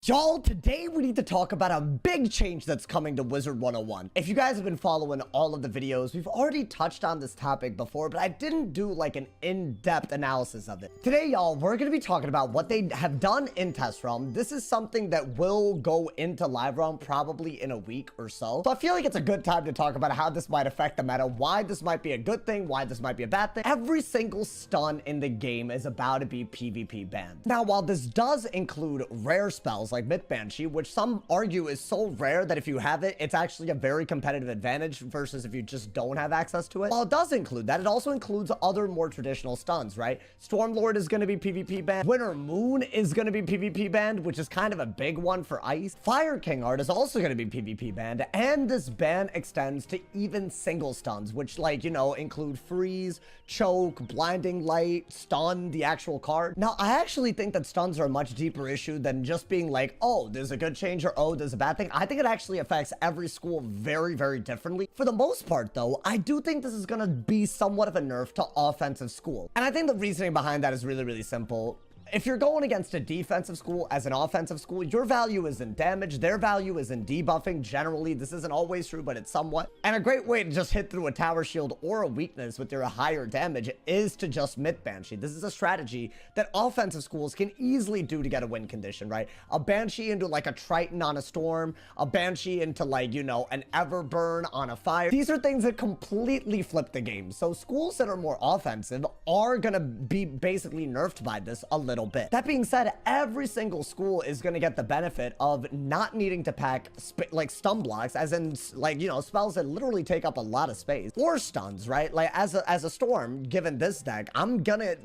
Y'all, today we need to talk about a big change that's coming to Wizard101. If you guys have been following all of the videos, we've already touched on this topic before, but I didn't do like an in-depth analysis of it. Today, y'all, we're going to be talking about what they have done in test realm. This is something that will go into live realm probably in a week or so. So I feel like it's a good time to talk about how this might affect the meta, why this might be a good thing, why this might be a bad thing. Every single stun in the game is about to be PvP banned. Now, while this does include rare spells like Myth Banshee, which some argue is so rare that if you have it, it's actually a very competitive advantage versus if you just don't have access to it. While it does include that, it also includes other more traditional stuns, right? Stormlord is going to be PvP banned. Winter Moon is going to be PvP banned, which is kind of a big one for Ice. Fire King Art is also going to be PvP banned, and this ban extends to even single stuns, which, like, you know, include Freeze, Choke, Blinding Light, Stun, the actual card. Now, I actually think that stuns are a much deeper issue than just being like, oh, there's a good change or oh, there's a bad thing. I think it actually affects every school very, very differently. For the most part, though, I do think this is going to be somewhat of a nerf to offensive school. And I think the reasoning behind that is really, really simple. If you're going against a defensive school as an offensive school, your value is in damage, their value is in debuffing. Generally, this isn't always true, but it's somewhat. And a great way to just hit through a tower shield or a weakness with your higher damage is to just Myth Banshee. This is a strategy that offensive schools can easily do to get a win condition, right? A Banshee into like a Triton on a Storm, a Banshee into like, you know, an Everburn on a Fire. These are things that completely flip the game. So schools that are more offensive are gonna be basically nerfed by this a little bit. That being said, every single school is going to get the benefit of not needing to pack like stun blocks, as in, like, you know, spells that literally take up a lot of space, or stuns, right? Like as a Storm, given this deck, I'm gonna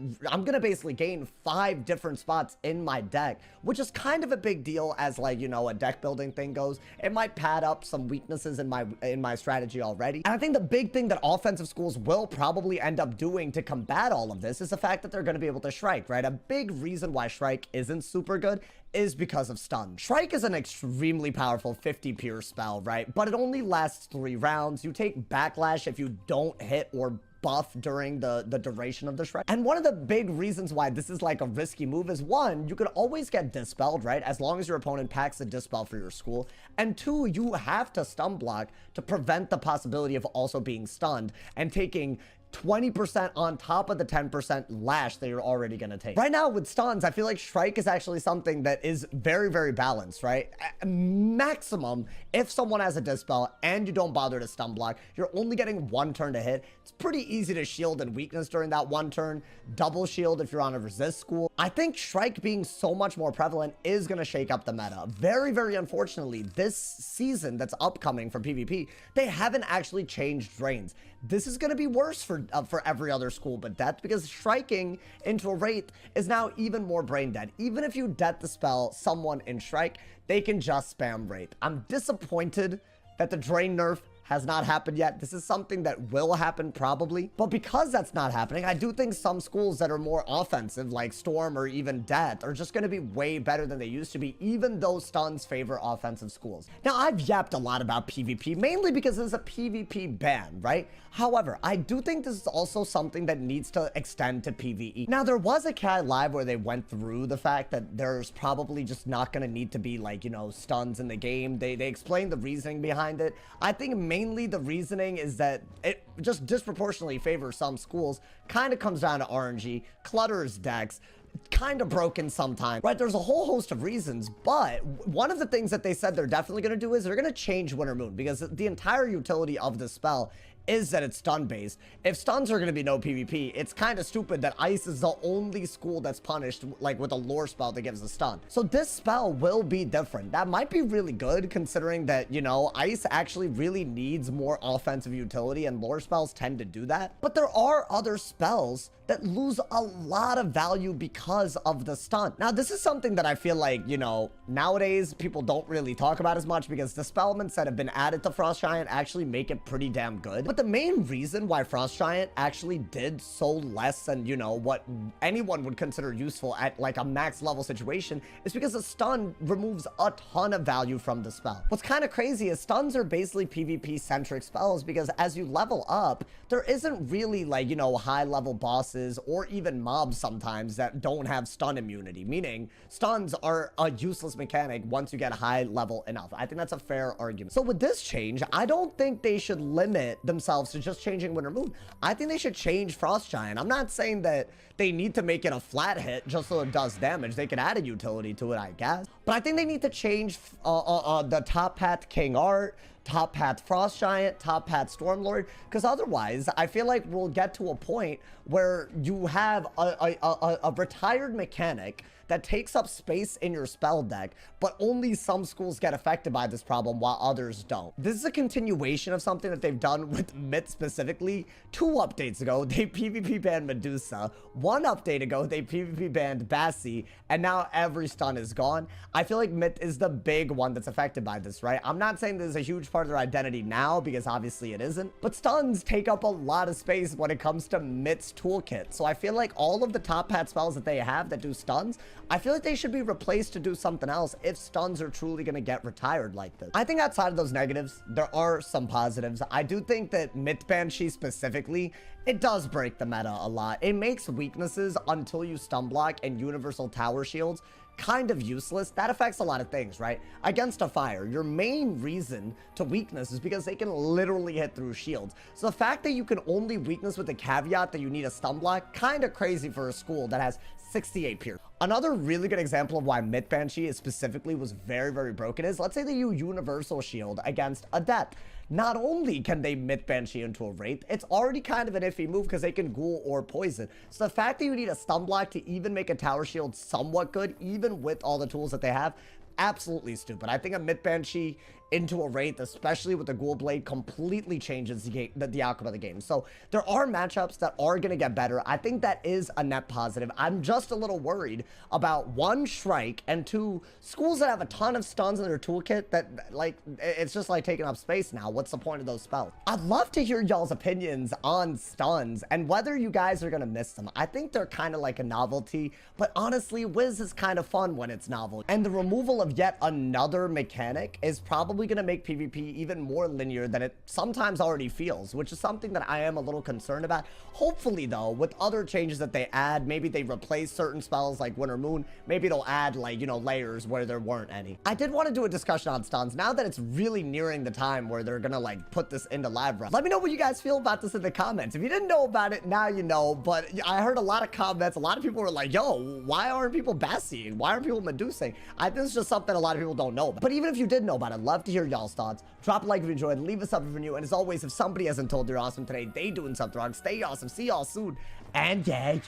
basically gain 5 different spots in my deck, which is kind of a big deal as, like, you know, a deck building thing goes. It might pad up some weaknesses in my strategy already. And I think the big thing that offensive schools will probably end up doing to combat all of this is the fact that they're going to be able to Shrike, right? A big reason why Shrike isn't super good is because of stun. Shrike is an extremely powerful 50 pure spell, right? But it only lasts 3 rounds. You take backlash if you don't hit or buff during the duration of the Shrike. And one of the big reasons why this is like a risky move is, 1, you could always get dispelled, right? As long as your opponent packs a dispel for your school. And 2, you have to stun block to prevent the possibility of also being stunned and taking 20% on top of the 10% lash that you're already going to take. Right now with stuns, I feel like Shrike is actually something that is very, very balanced, right? Maximum, if someone has a dispel and you don't bother to stun block, you're only getting 1 turn to hit. It's pretty easy to shield and weakness during that 1 turn. Double shield if you're on a resist school. I think Shrike being so much more prevalent is going to shake up the meta. Very, very unfortunately, this season that's upcoming for PvP, they haven't actually changed drains. This is going to be worse for every other school, but that's because Shriking into a Wraith is now even more brain dead. Even if you death the spell someone in Shrike, they can just spam Wraith. I'm disappointed that the drain nerf has not happened yet. This is something that will happen probably, but because that's not happening, I do think some schools that are more offensive, like Storm or even Death, are just going to be way better than they used to be, even though stuns favor offensive schools. Now, I've yapped a lot about PvP, mainly because it's a PvP ban, right? However, I do think this is also something that needs to extend to PvE. Now, there was a CAD live where they went through the fact that there's probably just not going to need to be, like, you know, stuns in the game. They explained the reasoning behind it. I think mainly the reasoning is that it just disproportionately favors some schools. Kind of comes down to RNG, clutters decks, kind of broken sometimes, right? There's a whole host of reasons, but one of the things that they said they're definitely going to do is they're going to change Winter Moon, because the entire utility of the spell is that it's stun based. If stuns are going to be no PvP, it's kind of stupid that Ice is the only school that's punished like with a lore spell that gives a stun. So this spell will be different. That might be really good, considering that, you know, Ice actually really needs more offensive utility and lore spells tend to do that. But there are other spells that lose a lot of value because of the stun. Now, this is something that I feel like, you know, nowadays people don't really talk about as much, because dispelments that have been added to Frost Giant actually make it pretty damn good. But the main reason why Frost Giant actually did so less than, you know, what anyone would consider useful at like a max level situation is because the stun removes a ton of value from the spell. What's kind of crazy is stuns are basically PvP centric spells, because as you level up, there isn't really, like, you know, high level bosses or even mobs sometimes that don't have stun immunity, meaning stuns are a useless useless mechanic once you get high level enough. I think that's a fair argument. So with this change, I don't think they should limit themselves to just changing Winter Moon. I think they should change Frost Giant. I'm not saying that they need to make it a flat hit just so it does damage. They could add a utility to it, I guess. But I think they need to change the top path King Art, top path Frost Giant, top path Stormlord, because otherwise I feel like we'll get to a point where you have a retired mechanic that takes up space in your spell deck, but only some schools get affected by this problem while others don't. This is a continuation of something that they've done with Myth specifically. 2 updates ago, they PvP banned Medusa. 1 update ago, they PvP banned Bassi, and now every stun is gone. I feel like Myth is the big one that's affected by this, right? I'm not saying this is a huge part of their identity now, because obviously it isn't, but stuns take up a lot of space when it comes to Myth's toolkit. So I feel like all of the top hat spells that they have that do stuns, I feel like they should be replaced to do something else if stuns are truly going to get retired like this. I think outside of those negatives, there are some positives. I do think that Myth Banshee specifically, it does break the meta a lot. It makes weaknesses until you stun block and universal tower shields kind of useless. That affects a lot of things, right? Against a fire, your main reason to weakness is because they can literally hit through shields. So the fact that you can only weakness with the caveat that you need a stun block, kind of crazy for a school that has 68 pierce. Another really good example of why Myth Banshee specifically was very, very broken is, let's say that you universal shield against a Death. Not only can they Myth Banshee into a Wraith, it's already kind of an iffy move because they can ghoul or poison. So the fact that you need a stun block to even make a tower shield somewhat good, even with all the tools that they have, absolutely stupid. I think a Myth Banshee into a Wraith, especially with the Ghoul Blade, completely changes the outcome of the game. So there are matchups that are going to get better. I think that is a net positive. I'm just a little worried about 1, Shrike, and 2, schools that have a ton of stuns in their toolkit that, like, it's just like taking up space now. What's the point of those spells? I'd love to hear y'all's opinions on stuns and whether you guys are going to miss them. I think they're kind of like a novelty, but honestly, Wiz is kind of fun when it's novel. And the removal of yet another mechanic is probably going to make PvP even more linear than it sometimes already feels, which is something that I am a little concerned about. Hopefully, though, with other changes that they add, maybe they replace certain spells like Winter Moon, maybe they'll add, like, you know, layers where there weren't any. I did want to do a discussion on stuns now that it's really nearing the time where they're gonna, like, put this into live run. Let me know what you guys feel about this in the comments. If you didn't know about it, now you know, but I heard a lot of comments. A lot of people were like, yo, why aren't people Bassying? Why aren't people Medusing? This is just something a lot of people don't know about. But even if you did know about it, I'd love to hear y'all's thoughts. Drop a like if you enjoyed, leave a sub if you're new, and as always, if somebody hasn't told you you're awesome today, they doing something wrong. Stay awesome. See y'all soon, and yeah.